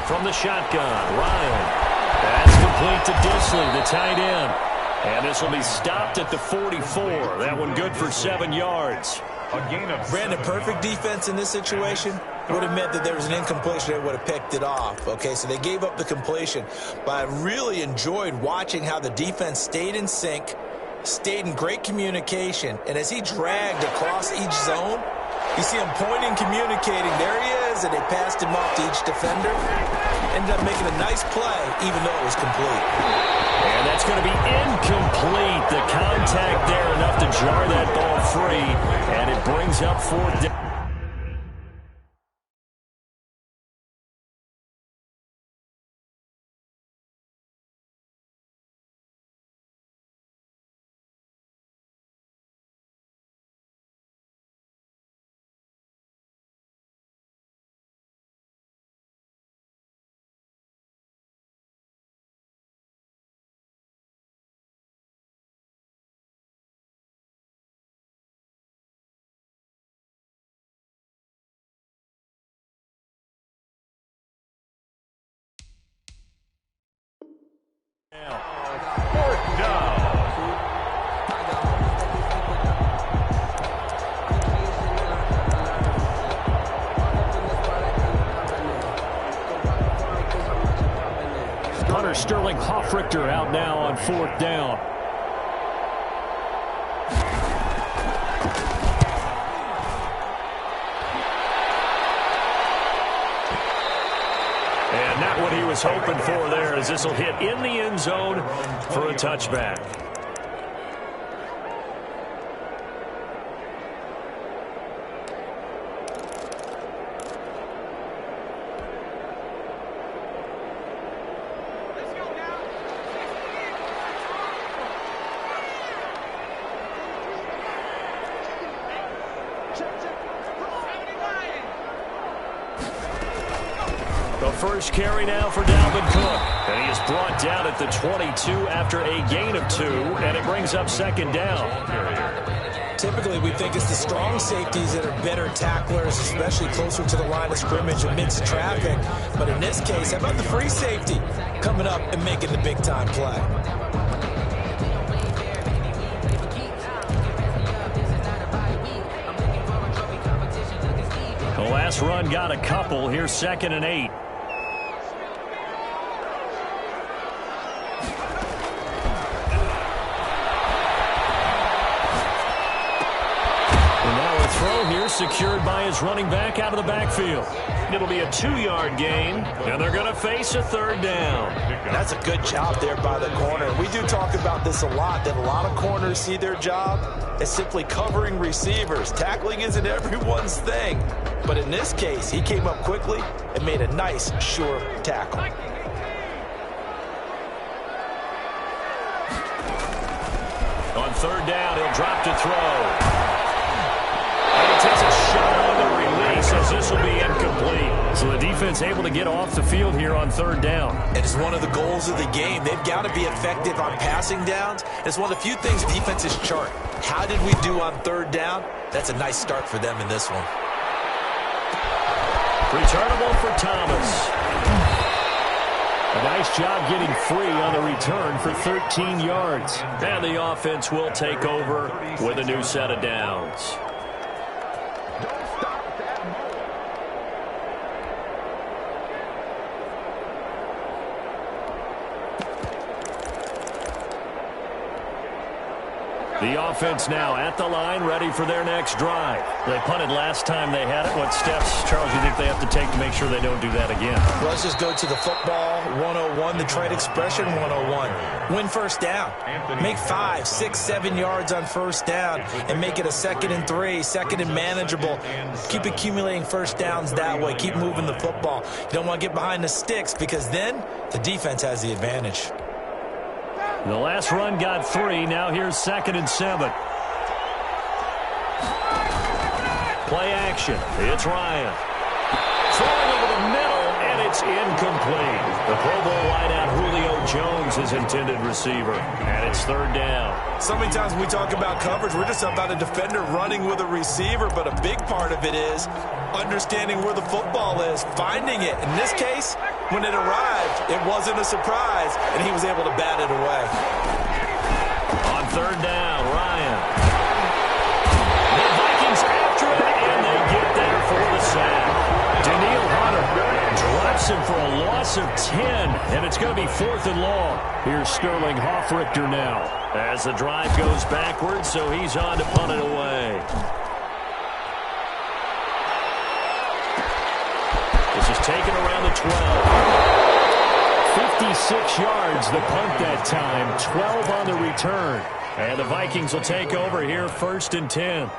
From the shotgun, Ryan. That's complete to Disley, the tight end. And this will be stopped at the 44. That one good for 7 yards. Brandon, perfect defense in this situation would have meant that there was an incompletion. They would have picked it off. Okay, so they gave up the completion. But I really enjoyed watching how the defense stayed in sync, stayed in great communication. And as he dragged across each zone, you see him pointing, communicating. There he is, and they passed him off to each defender. Ended up making a nice play, even though it was complete. And that's going to be incomplete. The contact there enough to jar that ball free, and it brings up 4th down. Hunter Sterling Hoffrichter out now on 4th down. And not what he was hoping for there, as this will hit in the end zone for a touchback. First carry now for Dalvin Cook. And he is brought down at the 22 after a gain of 2, and it brings up 2nd down. Typically, we think it's the strong safeties that are better tacklers, especially closer to the line of scrimmage amidst traffic. But in this case, how about the free safety coming up and making the big-time play? The last run got a couple. Here's 2nd and 8. Secured by his running back out of the backfield. It'll be a 2-yard gain, and they're going to face a 3rd down. That's a good job there by the corner. We do talk about this a lot, that a lot of corners see their job as simply covering receivers. Tackling isn't everyone's thing. But in this case, he came up quickly and made a nice, sure tackle. On 3rd down, he'll drop to throw. Takes a shot on the release as this will be incomplete. So the defense able to get off the field here on 3rd down. It's one of the goals of the game. They've got to be effective on passing downs. It's one of the few things defenses chart. How did we do on 3rd down? That's a nice start for them in this one. Returnable for Thomas. A nice job getting free on the return for 13 yards. And the offense will take over with a new set of downs. The offense now at the line, ready for their next drive. They punted last time they had it. What steps, Charles, do you think they have to take to make sure they don't do that again? Well, let's just go to the football 101, the trade expression 101. Win 1st down. Make 5, 6, 7 yards on 1st down and make it a 2nd and 3, 2nd and manageable. Keep accumulating 1st downs that way. Keep moving the football. You don't want to get behind the sticks because then the defense has the advantage. The last run got 3. Now here's 2nd and 7. Play action. It's Ryan. Throwing over the middle, and it's incomplete. The Pro Bowl wideout Julio Jones is intended receiver, and it's 3rd down. So many times when we talk about coverage, we're just about a defender running with a receiver, but a big part of it is understanding where the football is, finding it. In this case, when it arrived, it wasn't a surprise, and he was able to bat it away. On third down, Ryan. The Vikings after it, and they get there for the sack. Daniil Hunter drops him for a loss of 10, and it's going to be 4th and long. Here's Sterling Hoffrichter now as the drive goes backwards, so he's on to punt it away. This is taken around the 12. 56 yards the punt that time, 12 on the return. And the Vikings will take over here 1st and 10.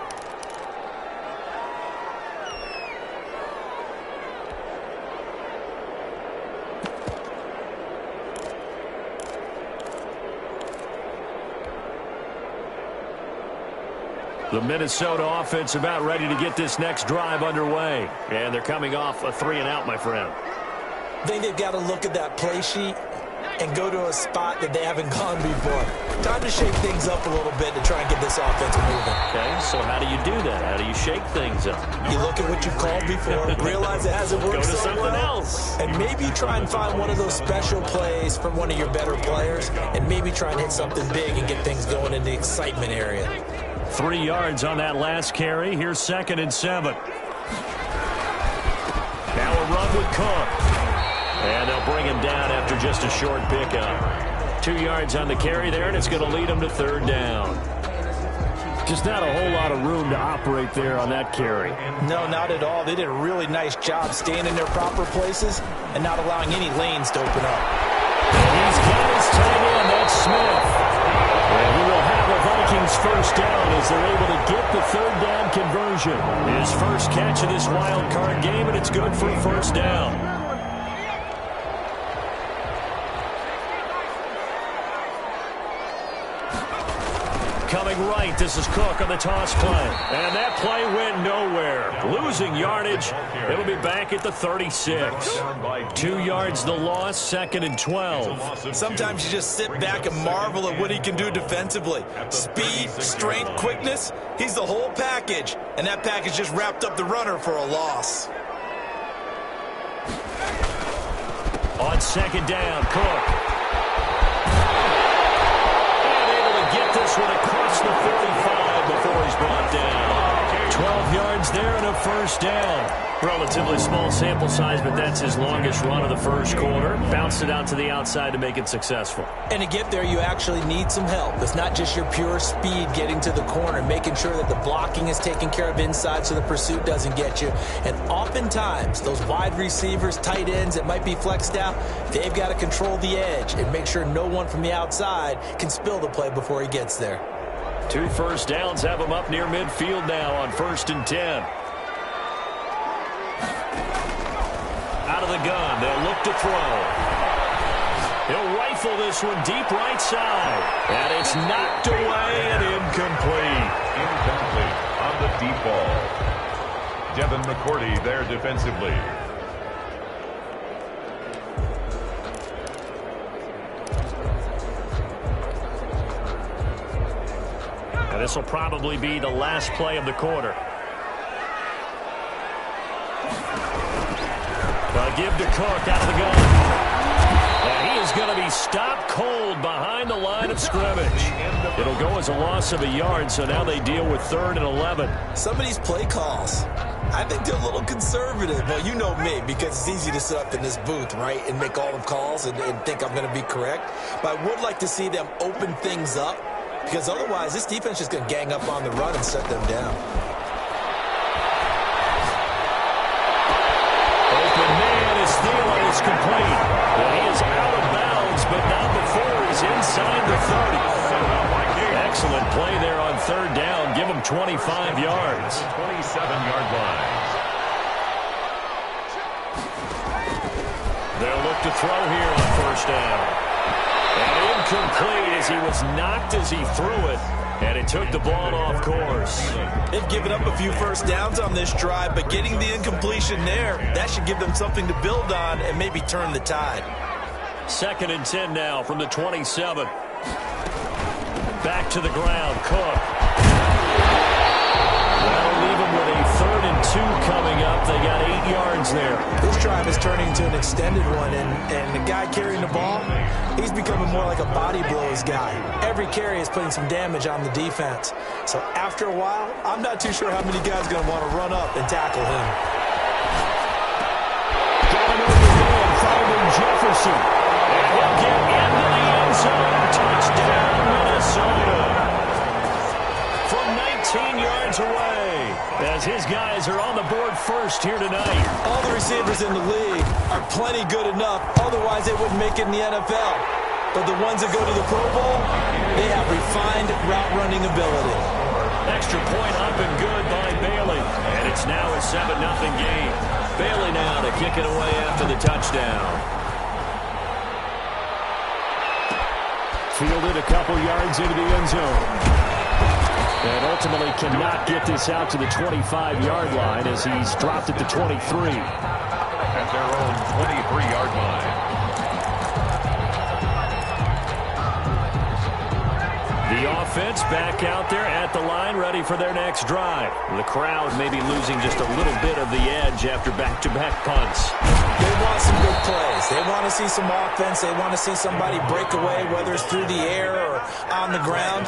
The Minnesota offense about ready to get this next drive underway. And they're coming off a 3-and-out, my friend. I think they've got to look at that play sheet and go to a spot that they haven't gone before. Time to shake things up a little bit to try and get this offense moving. Okay, so how do you do that? How do you shake things up? You look at what you called before, realize it hasn't worked so something well, else, and maybe try and find one of those special plays from one of your better players, and maybe try and hit something big and get things going in the excitement area. 3 yards on that last carry. Here's 2nd and 7. Now a run with Cook. And they'll bring him down after just a short pickup. 2 yards on the carry there, and it's going to lead him to 3rd down. Just not a whole lot of room to operate there on that carry. No, not at all. They did a really nice job staying in their proper places and not allowing any lanes to open up. He's got his tight end, that's Smith. And he will have a Vikings 1st down as they're able to get the 3rd down conversion. His first catch of this wild card game, and it's good for a 1st down. Coming right, this is Cook on the toss play. And that play went nowhere. Losing yardage. It'll be back at the 36. 2 yards the loss, 2nd and 12. Sometimes you just sit back and marvel at what he can do defensively. Speed, strength, quickness. He's the whole package. And that package just wrapped up the runner for a loss. On 2nd down, Cook. Get this one across the 45 before he's brought down. 12 yards there and a 1st down. Relatively small sample size, but that's his longest run of the 1st quarter. Bounced it out to the outside to make it successful. And to get there, you actually need some help. It's not just your pure speed getting to the corner, making sure that the blocking is taken care of inside so the pursuit doesn't get you. And oftentimes, those wide receivers, tight ends that might be flexed out, they've got to control the edge and make sure no one from the outside can spill the play before he gets there. 2 1st downs have him up near midfield now on 1st and 10. Out of the gun, they'll look to throw. He'll rifle this one deep right side. And it's knocked away and incomplete. Incomplete on the deep ball. Devin McCourty there defensively. And this will probably be the last play of the quarter. They'll give to Cook out of the gun. And he is going to be stopped cold behind the line of scrimmage. It'll go as a loss of a yard, so now they deal with 3rd and 11. Some of these play calls, I think they're a little conservative. Well, you know me, because it's easy to sit up in this booth, right, and make all the calls and think I'm going to be correct. But I would like to see them open things up, because otherwise this defense is going to gang up on the run and shut them down. Open man is Thielen is complete. Well, he is out of bounds, but not before he's inside the 30. Excellent play there on 3rd down. Give him 25 yards. 27-yard line. They'll look to throw here on 1st down. And incomplete as he was knocked as he threw it. And it took the ball off course. They've given up a few 1st downs on this drive, but getting the incompletion there, that should give them something to build on and maybe turn the tide. 2nd and 10 now from the 27. Back to the ground, Cook. That'll leave them with a 3rd and 2 coming up. They got 8 yards there. This drive is turning into an extended one, and the guy carrying the ball, he's becoming more like a body blows guy. Every carry is putting some damage on the defense. So after a while, I'm not too sure how many guys are going to want to run up and tackle him. Going over the middle, finding Jefferson. And he'll get into the end zone. Touchdown, Minnesota. From 19 yards away, as his guys are on the board first here tonight. All the receivers in the league are plenty good enough, otherwise they wouldn't make it in the NFL. But the ones that go to the Pro Bowl, they have refined route running ability. Extra point up and good by Bailey. And it's now a 7-0 game. Bailey now to kick it away after the touchdown. Fielded a couple yards into the end zone. And ultimately cannot get this out to the 25-yard line as he's dropped at the 23. At their own 23-yard line. The offense back out there at the line, ready for their next drive. The crowd may be losing just a little bit of the edge after back-to-back punts. They want some good plays. They want to see some offense. They want to see somebody break away, whether it's through the air or on the ground.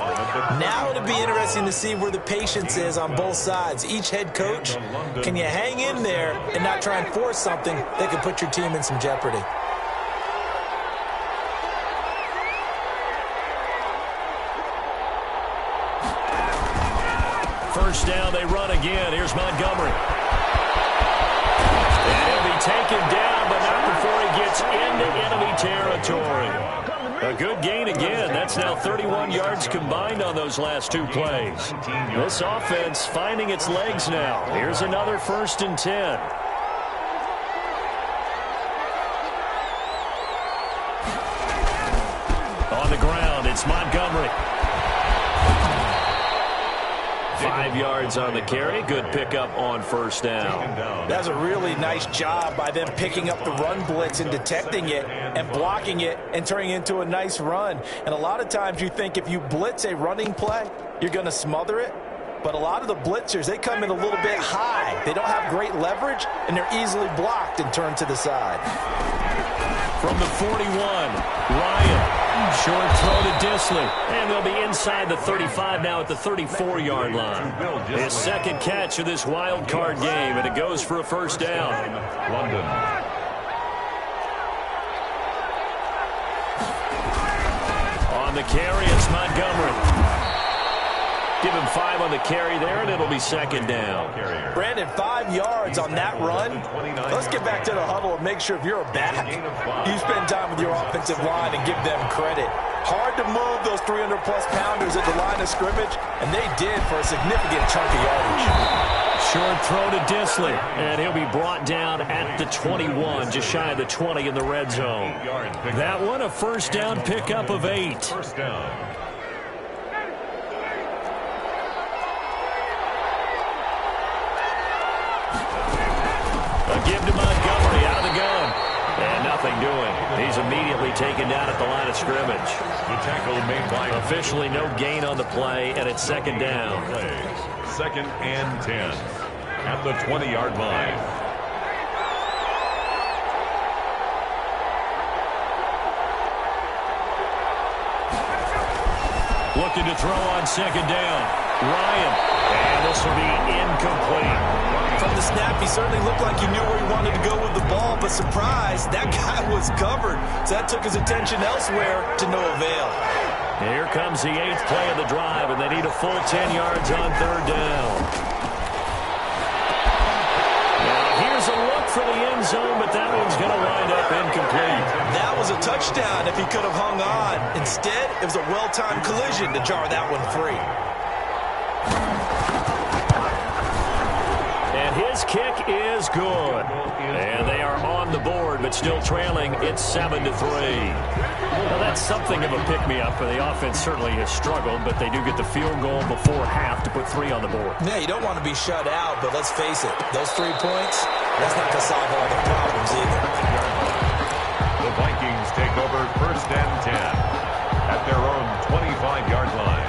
Now it'll be interesting to see where the patience is on both sides. Each head coach, can you hang in there and not try and force something that could put your team in some jeopardy? First down, they run again. Here's Montgomery. And he'll be taken down, but not before he gets into enemy territory. A good gain again. That's now 31 yards combined on those last 2 plays. This offense finding its legs now. Here's another 1st and 10. On the ground, it's Montgomery. 5 yards on the carry. Good pickup on first down. That's a really nice job by them picking up the run blitz and detecting it and blocking it and turning it into a nice run. And a lot of times you think if you blitz a running play, you're going to smother it. But a lot of the blitzers, they come in a little bit high. They don't have great leverage, and they're easily blocked and turned to the side. From the 41, Ryan. Short throw to Disley. And they'll be inside the 35 now at the 34-yard line. His second catch of this wild card game, and it goes for a first down. London. On the carry, it's Montgomery. Give him 5 on the carry there, and it'll be second down. Brandon, 5 yards on that run. Let's get back to the huddle and make sure if you're a back, you spend time with your offensive line and give them credit. Hard to move those 300-plus pounders at the line of scrimmage, and they did for a significant chunk of yardage. Short throw to Disley, and he'll be brought down at the 21, just shy of the 20 in the red zone. That one, a first down pickup of 8. First down. A give to Montgomery out of the gun. And nothing doing. He's immediately taken down at the line of scrimmage. The tackle made by officially no gain on the play, and it's second down. Second and 10 at the 20-yard line. Looking to throw on second down. Ryan. And this will be incomplete. From the snap, he certainly looked like he knew where he wanted to go with the ball, but surprise, that guy was covered. So that took his attention elsewhere to no avail. Here comes the 8th play of the drive, and they need a full 10 yards on third down. Now, here's a look for the end zone, but that one's going to wind up incomplete. That was a touchdown if he could have hung on. Instead, it was a well-timed collision to jar that one free. And his kick is good. And they are on the board, but still trailing. It's 7-3. Now, that's something of a pick-me-up. The offense certainly has struggled, but they do get the field goal before half to put 3 on the board. Yeah, you don't want to be shut out, but let's face it, those 3 points, that's not going to solve all their problems either. The Vikings take over first and 10 at their own 25-yard line.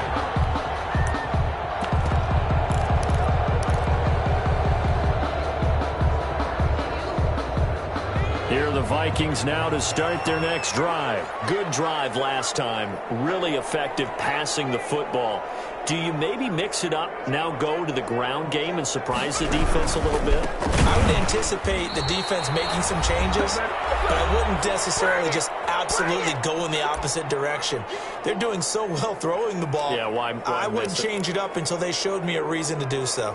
Vikings now to start their next drive. Good drive last time. Really effective passing the football. Do you maybe mix it up, now go to the ground game and surprise the defense a little bit? I would anticipate the defense making some changes, but I wouldn't necessarily just absolutely go in the opposite direction. They're doing so well throwing the ball. Yeah, why I wouldn't change it up until they showed me a reason to do so.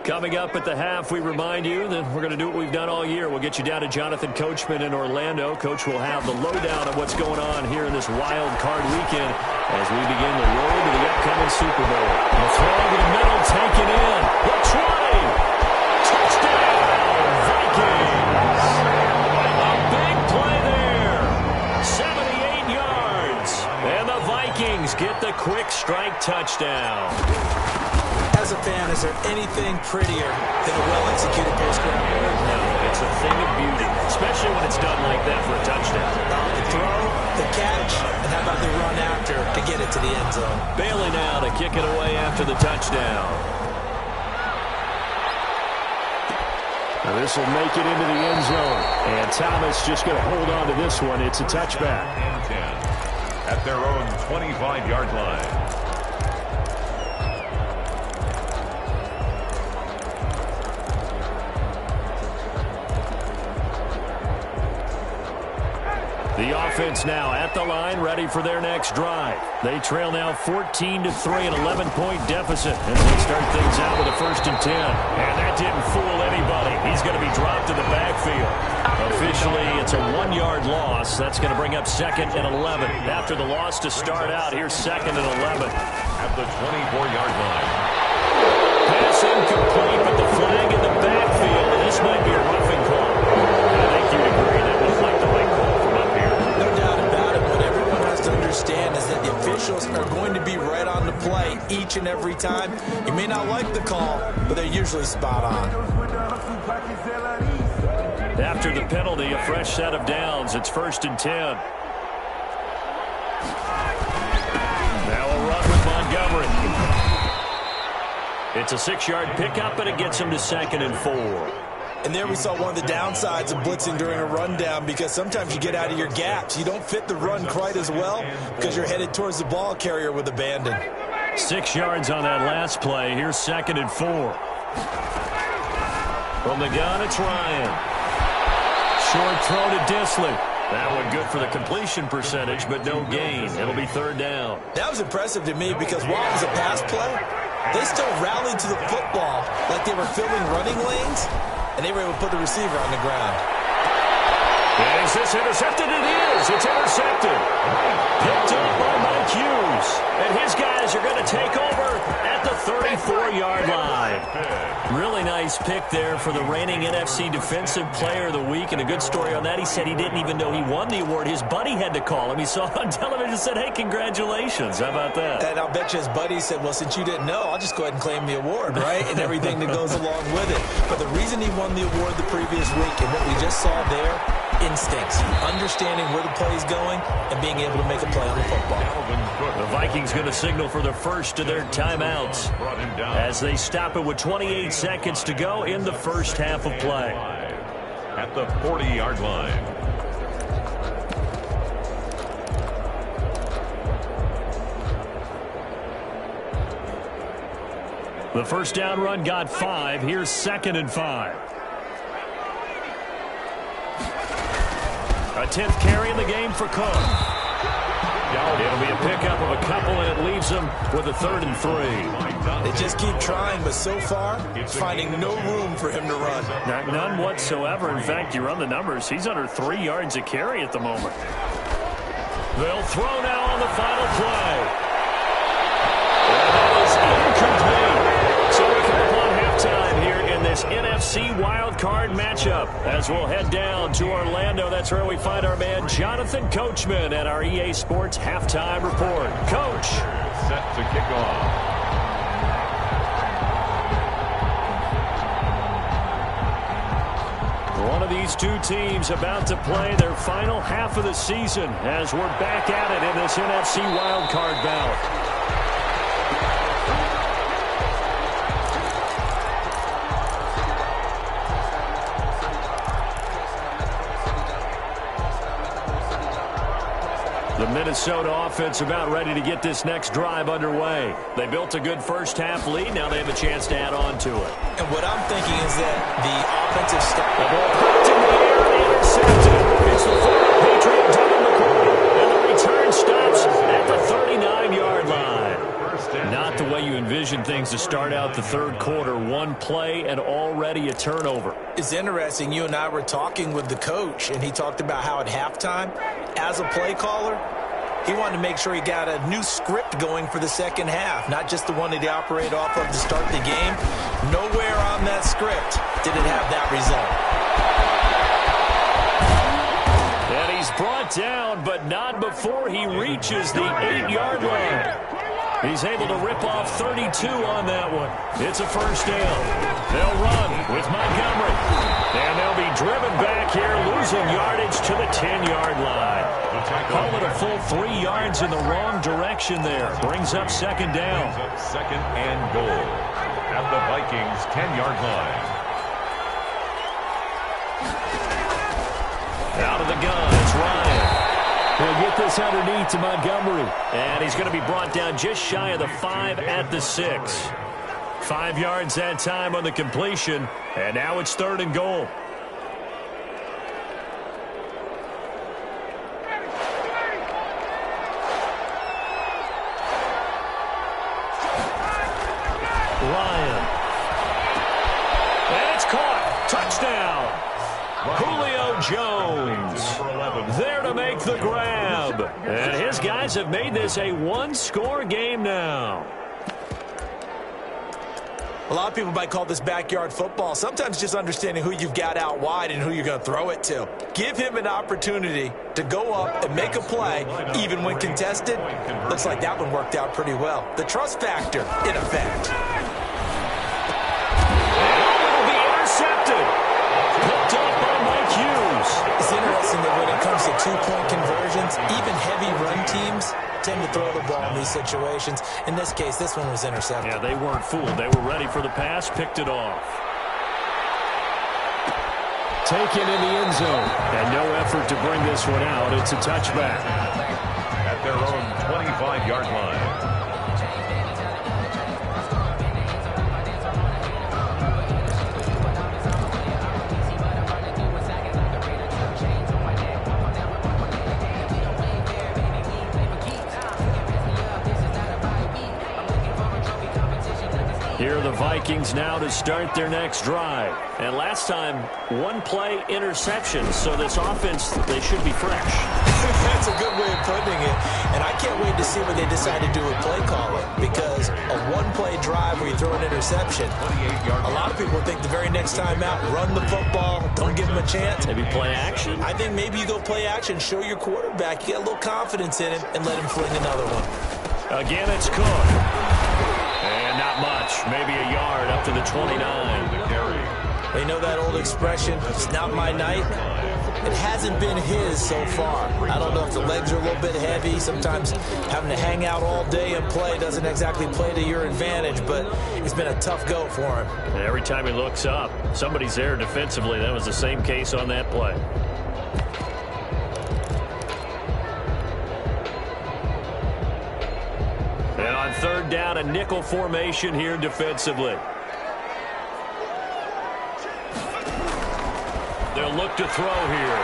Coming up at the half, we remind you that we're going to do what we've done all year. We'll get you down to Jonathan Coachman in Orlando. Coach will have the lowdown of what's going on here in this wild card weekend as we begin the road to the upcoming Super Bowl. The throw over the middle, taken in. The try. Touchdown, Vikings. A big play there. 78 yards. And the Vikings get the quick strike touchdown. As a fan, is there anything prettier than a well-executed post-grab? No, it's a thing of beauty, especially when it's done like that for a touchdown. The throw, the catch, and how about the run after to get it to the end zone? Bailey now to kick it away after the touchdown. Now this will make it into the end zone. And Thomas just going to hold on to this one. It's a touchback. And 10 at their own 25-yard line. The offense now at the line, ready for their next drive. They trail now 14-3, an 11-point deficit as they start things out with a 1st and 10. And that didn't fool anybody. He's going to be dropped in the backfield. Officially, it's a 1-yard loss. That's going to bring up 2nd and 11. After the loss to start out, here's 2nd and 11. At the 24-yard line. Pass incomplete, but the flag in the backfield. And this might be a roughing call. I think you'd agree that looks like the right call from up here. No doubt about it. What everyone has to understand is that the officials are going to be right on the play each and every time. You may not like the call, but they're usually spot on. After the penalty, a fresh set of downs. It's 1st and 10. Now a run with Montgomery. It's a 6-yard pickup, and it gets him to 2nd and 4. And there we saw one of the downsides of blitzing during a rundown, because sometimes you get out of your gaps. You don't fit the run quite as well because you're headed towards the ball carrier with abandon. 6 yards on that last play. Here's 2nd and 4. From the gun, it's Ryan. Short throw to Disley. That one good for the completion percentage, but no gain. It'll be 3rd down. That was impressive to me because while it was a pass play, they still rallied to the football like they were filling running lanes, and they were able to put the receiver on the ground. And is this intercepted? It is. It's intercepted. Picked up by Mike Hughes. And his guys are going to take over at the 34-yard line. Really nice pick there for the reigning NFC Defensive Player of the Week. And a good story on that. He said he didn't even know he won the award. His buddy had to call him. He saw it on television and said, hey, congratulations. How about that? And I'll bet you his buddy said, well, since you didn't know, I'll just go ahead and claim the award, right? And everything that goes along with it. But the reason he won the award the previous week and what we just saw there, instincts, understanding where the play is going, and being able to make a play on the football. The Vikings going to signal for the first of their timeouts as they stop it with 28 seconds to go in the first half of play. At the 40-yard line. The first down run got 5. Here's 2nd and 5. A 10th carry in the game for Cook. It'll be a pickup of a couple, and it leaves them with a 3rd and 3. They just keep trying, but so far, finding no room for him to run. None whatsoever. In fact, you run the numbers, he's under 3 yards a carry at the moment. They'll throw now on the final play. And that is incomplete. So we come upon halftime here in this NFC wildcard matchup as we'll head down to Orlando. That's where we find our man Jonathan Coachman at our EA Sports Halftime Report. Coach. Set to kick off. One of these two teams about to play their final half of the season as we're back at it in this NFC wildcard bout. The Minnesota offense about ready to get this next drive underway. They built a good first-half lead. Now they have a chance to add on to it. And what I'm thinking is that the offensive staff... The ball popped in the air and intercepted. It's the former Patriot, Devin McCourty. And the return stops at the 39-yard line. Not the way you envision things to start out the third quarter. One play and already a turnover. It's interesting. You and I were talking with the coach, and he talked about how at halftime, as a play caller, he wanted to make sure he got a new script going for the second half, not just the one that he operated off of to start the game. Nowhere on that script did it have that result. And he's brought down, but not before he reaches the 8-yard line. He's able to rip off 32 on that one. It's a first down. They'll run with Montgomery. And they'll be driven back here, losing yardage to the 10-yard line. Call it a full 3 yards in the wrong direction there. Brings up second down. Second and goal at the Vikings' 10-yard line. Out of the gun, it's Ryan. He'll get this underneath to Montgomery. And he's going to be brought down just shy of the 5 at the 6. 5 yards that time on the completion. And now it's third and goal. Ryan. And it's caught. Touchdown. Julio Jones there to make the grab. And his guys have made this a one-score game now. A lot of people might call this backyard football. Sometimes just understanding who you've got out wide and who you're going to throw it to. Give him an opportunity to go up and make a play, even when contested. Looks like that one worked out pretty well. The trust factor, in effect. It'll be intercepted. Picked up by Mike Hughes. It's interesting that when it comes to two-point conversions, even heavy run teams tend to throw the ball in these situations. In this case, this one was intercepted. Yeah, they weren't fooled. They were ready for the pass, picked it off. Taken in the end zone. And no effort to bring this one out. It's a touchback. At their own 25-yard line. Here are the Vikings now to start their next drive. And last time, one play interception. So this offense, they should be fresh. That's a good way of putting it. And I can't wait to see what they decide to do with play calling. Because a one-play drive where you throw an interception, a lot of people think the very next time out, run the football, don't give them a chance. Maybe play action? I think maybe you go play action, show your quarterback, you get a little confidence in him, and let him fling another one. Again, it's Cook. And not much. Maybe a yard up to the 29. They know that old expression, it's not my night. It hasn't been his so far. I don't know if the legs are a little bit heavy. Sometimes having to hang out all day and play doesn't exactly play to your advantage, but it's been a tough go for him. And every time he looks up, somebody's there defensively. That was the same case on that play. And on third down, a nickel formation here defensively. They'll look to throw here.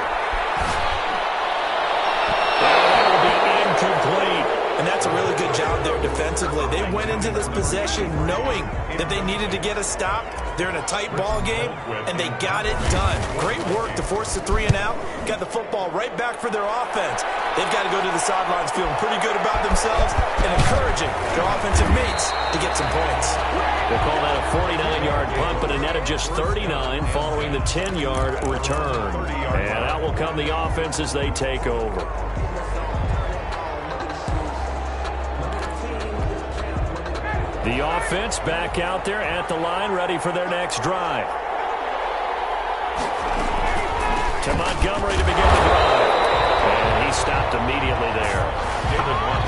That will be incomplete. And that's a really good job there defensively. They went into this possession knowing that they needed to get a stop. They're in a tight ball game, and they got it done. Great work to force the 3 and out. Got the football right back for their offense. They've got to go to the sidelines feeling pretty good about themselves and encouraging their offensive mates to get some points. They call that a 49-yard punt, but a net of just 39 following the 10-yard return. And out will come the offense as they take over. The offense back out there at the line, ready for their next drive. To Montgomery to begin the drive. And he he's stopped immediately there.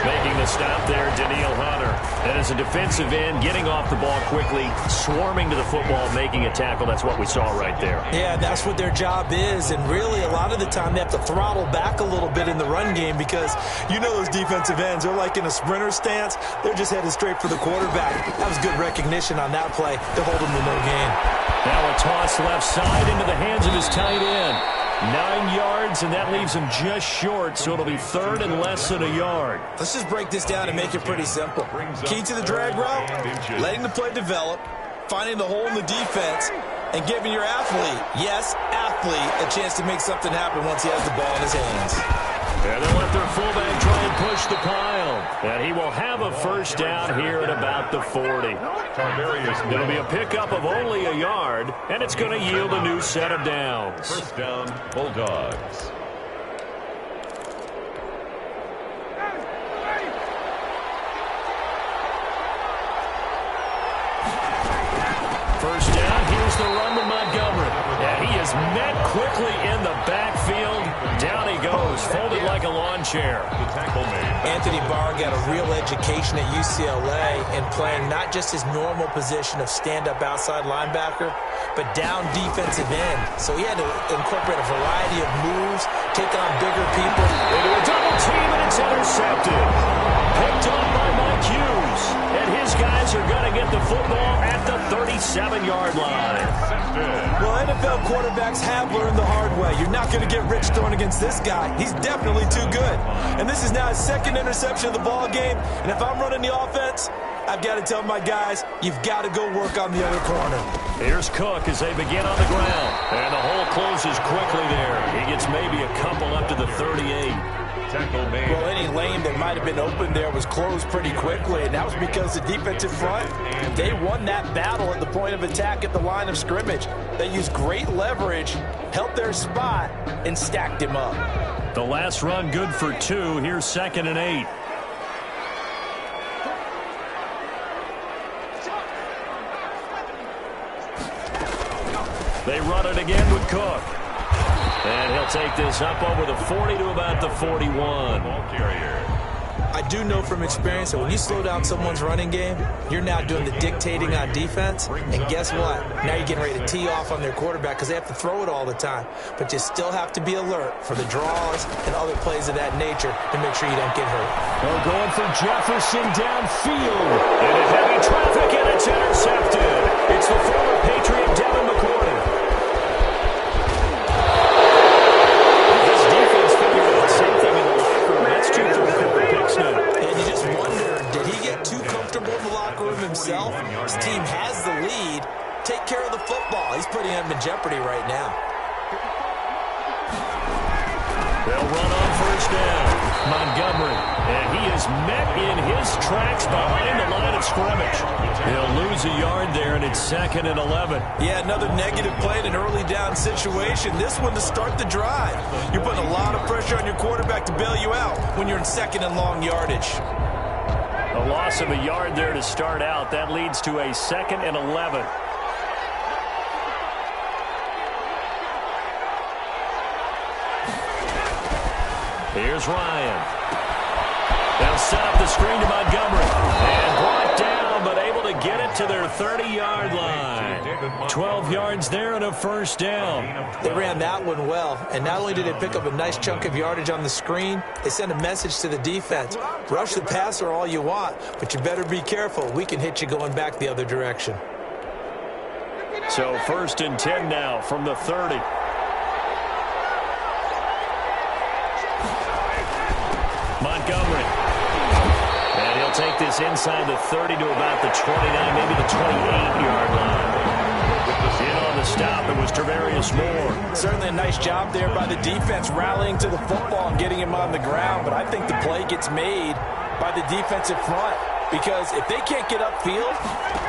Making the stop there, Daniil Hunter. And as a defensive end, getting off the ball quickly, swarming to the football, making a tackle. That's what we saw right there. Yeah, that's what their job is. And really, a lot of the time, they have to throttle back a little bit in the run game because you know those defensive ends, they're like in a sprinter stance. They're just headed straight for the quarterback. That was good recognition on that play to hold him to no gain. Now a toss left side into the hands of his tight end. 9 yards, and that leaves him just short, so it'll be third and less than a yard. Let's just break this down and make it pretty simple. Key to the drag route, letting the play develop, finding the hole in the defense, and giving your athlete, yes, athlete, a chance to make something happen once he has the ball in his hands. And they'll let their fullback try and push the pile. And he will have a first down here at about the 40. It'll be a pickup of only a yard, and it's going to yield a new set of downs. First down, Bulldogs. First down, here's the run with Montgomery. And he is met quickly in the backfield. Down he goes, folded like a lawn chair. The tackle made. Anthony Barr got a real education at UCLA in playing not just his normal position of stand-up outside linebacker, but down defensive end. So he had to incorporate a variety of moves, take on bigger people. Into a double team, and it's intercepted. Picked up by Mike Hughes. And his guys are going to get the football at the 37-yard line. Well, NFL quarterbacks have learned the hard way. You're not going to get rich throwing against this guy. He's definitely too good. And this is now his second interception of the ball game. And if I'm running the offense, I've got to tell my guys, you've got to go work on the other corner. Here's Cook as they begin on the ground. And the hole closes quickly there. He gets maybe a couple up to the 38. Well, any lane that might have been open there was closed pretty quickly, and that was because the defensive front, they won that battle at the point of attack at the line of scrimmage. They used great leverage, held their spot, and stacked him up. The last run good for 2. Here's 2nd and 8. They run it again with Cook. And he'll take this up over the 40 to about the 41. I do know from experience that when you slow down someone's running game, you're now doing the dictating on defense. And guess what? Now you're getting ready to tee off on their quarterback because they have to throw it all the time. But you still have to be alert for the draws and other plays of that nature to make sure you don't get hurt. They're going for Jefferson downfield. And in heavy traffic, and it's intercepted. It's the former Patriot Devin McCourty. And you just wonder, did he get too comfortable in the locker room himself? His team has the lead. Take care of the football. He's putting him in jeopardy right now. They'll run on first down. Montgomery. And he is met in his tracks behind the line of scrimmage. He'll lose a yard there, and it's 2nd and 11. Yeah, another negative play in an early down situation. This one to start the drive. You're putting a lot of pressure on your quarterback to bail you out when you're in 2nd and long yardage. A loss of a yard there to start out. That leads to a 2nd and 11. Here's Ryan. They'll set up the screen to Montgomery. And brought down, but able to get it to their 30-yard line. 12 yards there and a first down. They ran that one well. And not only did they pick up a nice chunk of yardage on the screen, they sent a message to the defense. Rush the passer all you want, but you better be careful. We can hit you going back the other direction. So 1st and 10 now from the 30. Montgomery. And he'll take this inside the 30 to about the 29, maybe the 28-yard line. In on the stop, it was Travarius Moore. Certainly a nice job there by the defense rallying to the football and getting him on the ground, but I think the play gets made by the defensive front because if they can't get upfield,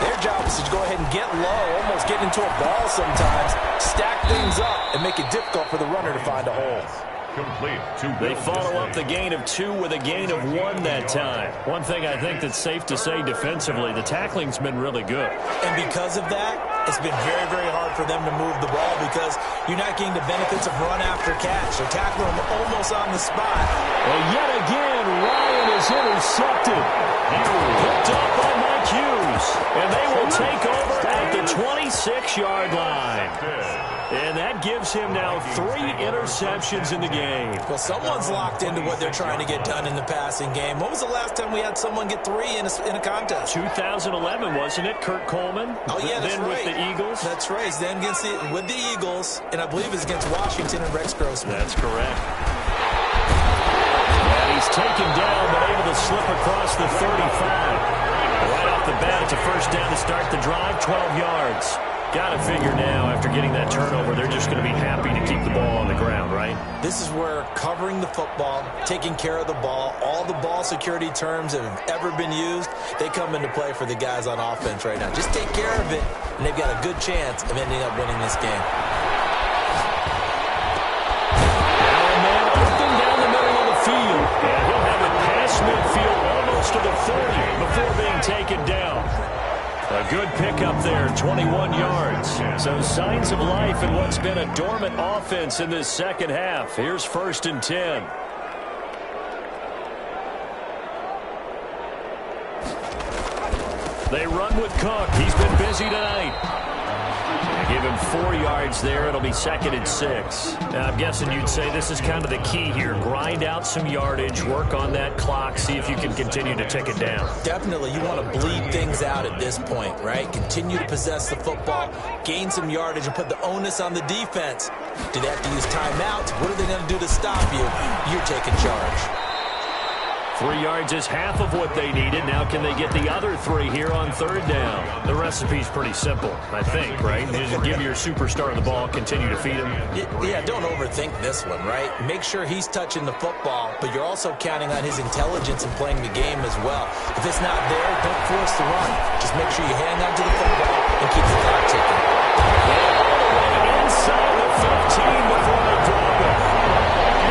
their job is to go ahead and get low, almost get into a ball sometimes, stack things up, and make it difficult for the runner to find a hole. Complete. They follow up the gain of 2 with a gain of 1 that time. One thing I think that's safe to say defensively, the tackling's been really good. And because of that, it's been very, very hard for them to move the ball because you're not getting the benefits of run after catch. They're tackling them almost on the spot. Well, yet again, Ryan is intercepted. Picked up by Mike Hughes. And they will take over at the 26-yard line. And that gives him now 3 interceptions in the game. Well, someone's locked into what they're trying to get done in the passing game. When was the last time we had someone get 3 in a contest? 2011, wasn't it? Kurt Coleman? Oh, yeah, that's then right. with the Eagles? That's right. Then with the Eagles, and I believe it's against Washington and Rex Grossman. That's correct. And he's taken down, but able to slip across the 35. Right off the bat, it's a first down to start the drive, 12 yards. Got to figure now, after getting that turnover, they're just going to be happy to keep the ball on the ground, right? This is where covering the football, taking care of the ball, all the ball security terms that have ever been used, they come into play for the guys on offense right now. Just take care of it, and they've got a good chance of ending up winning this game. Now a man open down the middle of the field, and he'll have it past midfield almost to the 30 before being taken down. A good pickup there, 21 yards. So signs of life in what's been a dormant offense in this second half. Here's 1st and 10. They run with Cook. He's been busy tonight. Give him 4 yards there. It'll be 2nd and 6. Now, I'm guessing you'd say this is kind of the key here. Grind out some yardage, work on that clock, see if you can continue to tick it down. Definitely, you want to bleed things out at this point, right? Continue to possess the football, gain some yardage, and put the onus on the defense. Do they have to use timeouts? What are they going to do to stop you? You're taking charge. 3 yards is half of what they needed. Now can they get the other 3 here on 3rd down? The recipe's pretty simple, I think, right? Just give your superstar the ball, continue to feed him. Yeah, don't overthink this one, right? Make sure he's touching the football, but you're also counting on his intelligence in playing the game as well. If it's not there, don't force the run. Just make sure you hang on to the football and keep the clock ticking. Inside the 15 before they drop it.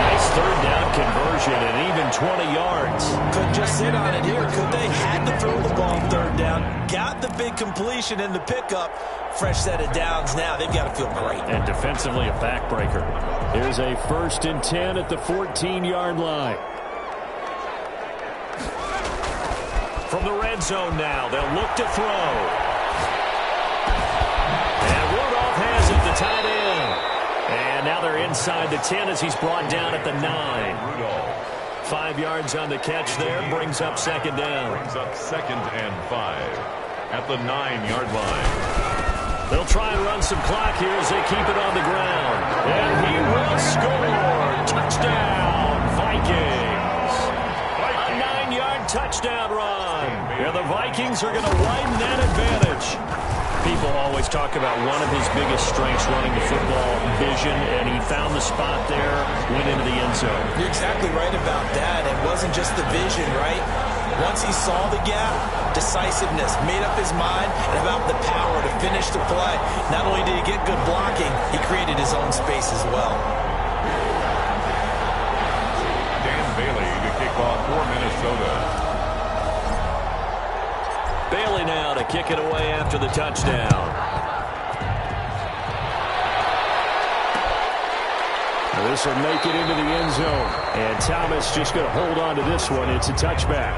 Nice 3rd down conversion and even 20 yards. Couldn't just sit on it here, could they? Had to throw the ball 3rd down. Got the big completion in the pickup. Fresh set of downs now. They've got to feel great. And defensively a backbreaker. Here's a 1st and 10 at the 14-yard line. From the red zone now, they'll look to throw. And Rudolph has it, the tight end. And now they're inside the 10 as he's brought down at the 9. 5 yards on the catch there, brings up 2nd down. Brings up 2nd and 5 at the 9-yard line. They'll try and run some clock here as they keep it on the ground. And he will score. Touchdown, Vikings. A 9-yard touchdown run. And the Vikings are going to widen that advantage. People always talk about one of his biggest strengths running the football, vision, and he found the spot there, went into the end zone. You're exactly right about that. It wasn't just the vision, right? Once he saw the gap, decisiveness, made up his mind, and about the power to finish the play. Not only did he get good blocking, he created his own space as well. Dan Bailey to kick off for Minnesota. Bailey now to kick it away after the touchdown. This will make it into the end zone. And Thomas just going to hold on to this one. It's a touchback.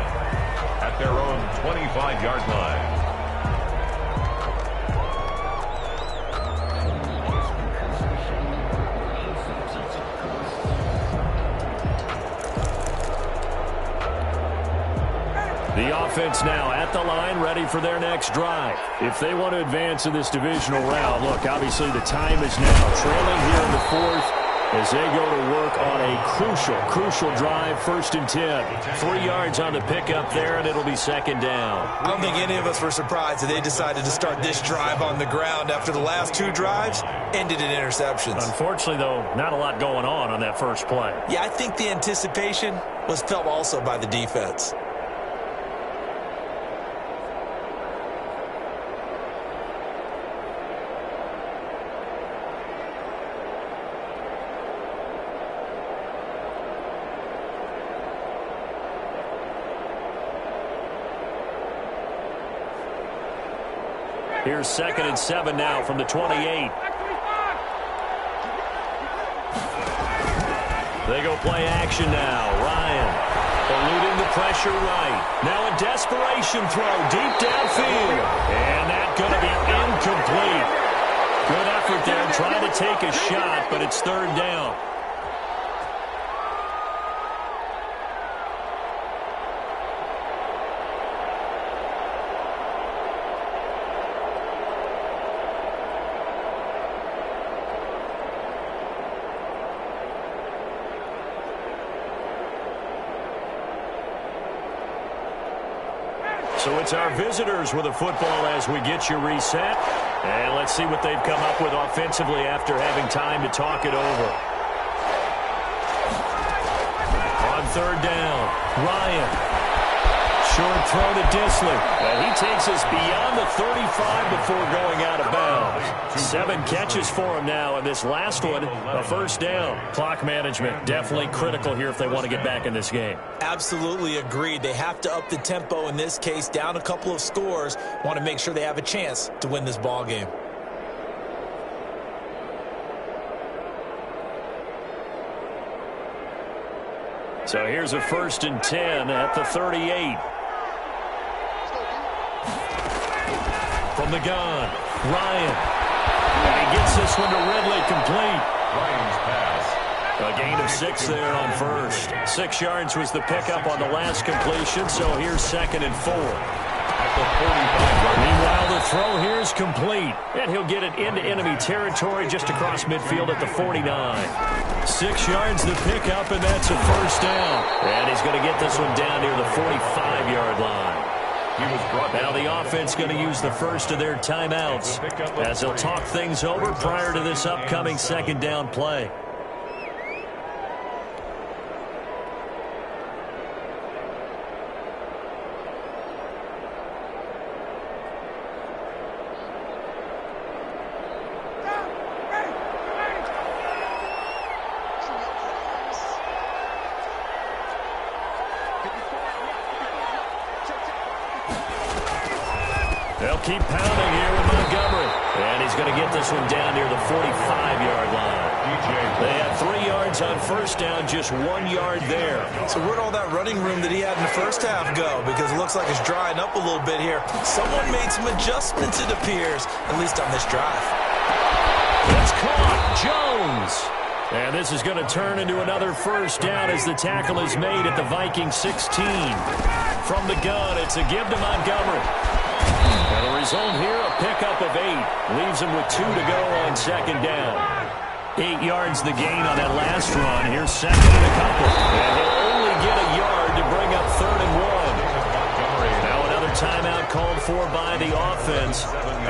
At their own 25-yard line. The offense now at the line, ready for their next drive. If they want to advance in this divisional round, look, obviously the time is now. Trailing here in the 4th as they go to work on a crucial drive, 1st and 10. 3 yards on the pickup there, and it'll be 2nd down. I don't think any of us were surprised that they decided to start this drive on the ground after the last 2 drives ended in interceptions. Unfortunately, though, not a lot going on that first play. Yeah, I think the anticipation was felt also by the defense. Here's 2nd and 7 now from the 28. They go play action now. Ryan eluding the pressure right. Now a desperation throw deep downfield. And that's going to be incomplete. Good effort there trying to take a shot, but it's 3rd down. So it's our visitors with a football as we get you reset. And let's see what they've come up with offensively after having time to talk it over. On 3rd down, Ryan. Short throw to Disley. And he takes us beyond the 35 before going out of bounds. 7 catches for him now, and this last one, a 1st down. Clock management, definitely critical here if they want to get back in this game. Absolutely agreed. They have to up the tempo in this case, down a couple of scores. Want to make sure they have a chance to win this ball game. So here's a 1st and 10 at the 38. From the gun, Ryan. And he gets this one to Ridley complete. Ryan's pass. A gain of 6 there on 1st. 6 yards was the pickup on the last completion, so here's 2nd and 4. At the 45. Meanwhile, the throw here is complete. And he'll get it into enemy territory just across midfield at the 49. 6 yards the pickup, and that's a 1st down. And he's going to get this one down near the 45-yard line. Now the offense going to use the first of their timeouts as they'll talk things over prior to this upcoming 2nd down play. They'll keep pounding here with Montgomery. And he's going to get this one down near the 45-yard line. They had 3 yards on 1st down, just 1 yard there. So where'd all that running room that he had in the 1st half go? Because it looks like it's drying up a little bit here. Someone made some adjustments, it appears, at least on this drive. It's caught. Jones. And this is going to turn into another 1st down as the tackle is made at the Viking 16. From the gun, it's a give to Montgomery. And the result here, a pickup of 8. Leaves him with 2 to go on 2nd down. 8 yards the gain on that last run. Here's 2nd and a couple. And he'll only get a yard to bring up 3rd and 1. Now another timeout called for by the offense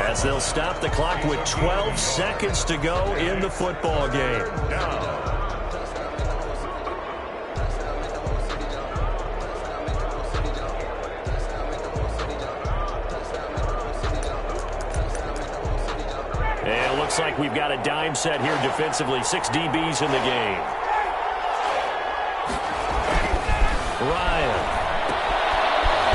as they'll stop the clock with 12 seconds to go in the football game. And it looks like we've got a dime set here defensively. 6 DBs in the game. Ryan.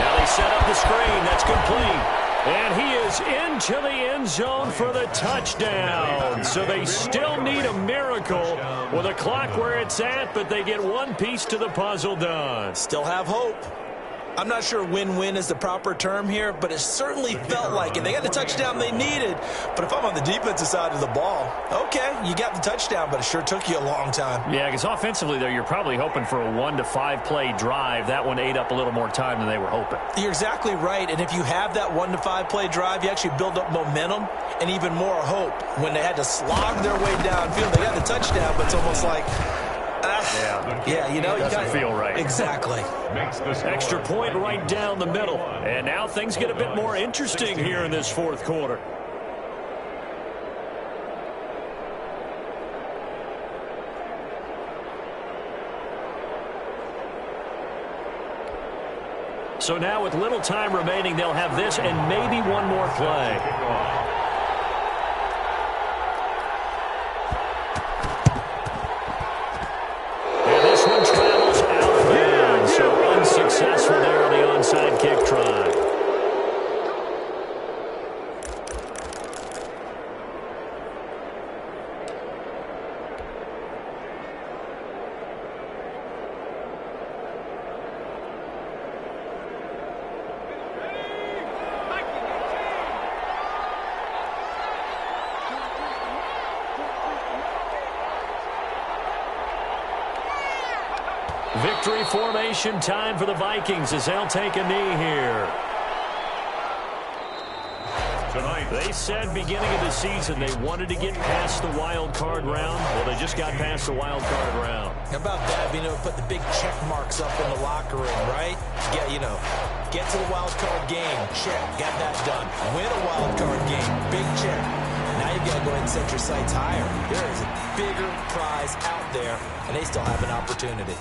Now they set up the screen. That's complete. And he is into the end zone for the touchdown. So they still need a miracle with a clock where it's at, but they get one piece to the puzzle done. Still have hope. I'm not sure win-win is the proper term here, but it certainly felt like it. They got the touchdown they needed. But if I'm on the defensive side of the ball, okay, you got the touchdown, but it sure took you a long time. Yeah, because offensively, there, you're probably hoping for a 1 to 5 play drive. That one ate up a little more time than they were hoping. You're exactly right. And if you have that 1 to 5 play drive, you actually build up momentum and even more hope. When they had to slog their way downfield, they got the touchdown, but it's almost like, yeah, you know, you doesn't feel right. Exactly. Extra point right down the middle. And now things get a bit more interesting here in this 4th quarter. So now with little time remaining, they'll have this and maybe one more play. Unsuccessful there on the onside kick try. Victory formation time for the Vikings as they'll take a knee here. Tonight, They said beginning of the season they wanted to get past the wild card round. Well, they just got past the wild card round. How about that? You know, put the big check marks up in the locker room, right? Get to the wild card game. Check. Got that done. Win a wild card game. Big check. Now you've got to go ahead and set your sights higher. There is a bigger prize out there, and they still have an opportunity.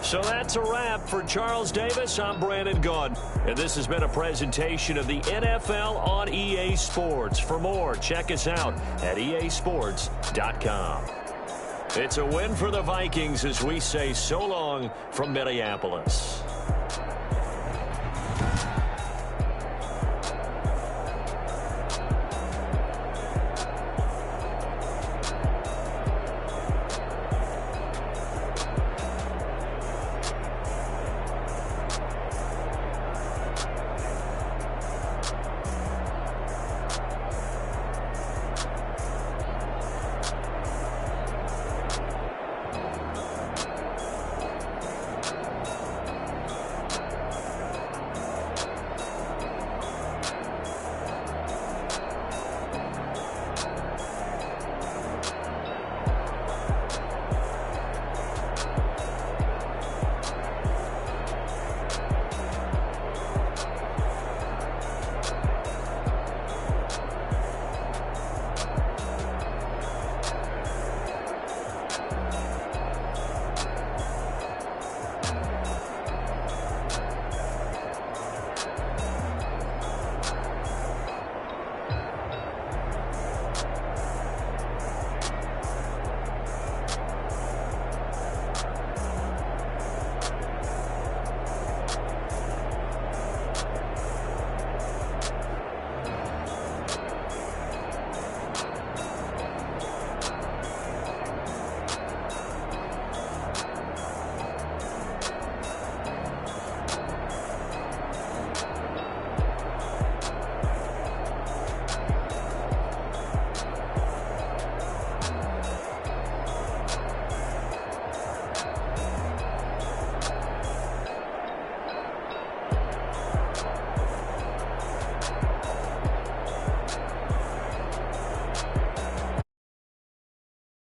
So that's a wrap for Charles Davis. I'm Brandon Gaudin, and this has been a presentation of the NFL on EA Sports. For more, check us out at easports.com. It's a win for the Vikings as we say so long from Minneapolis.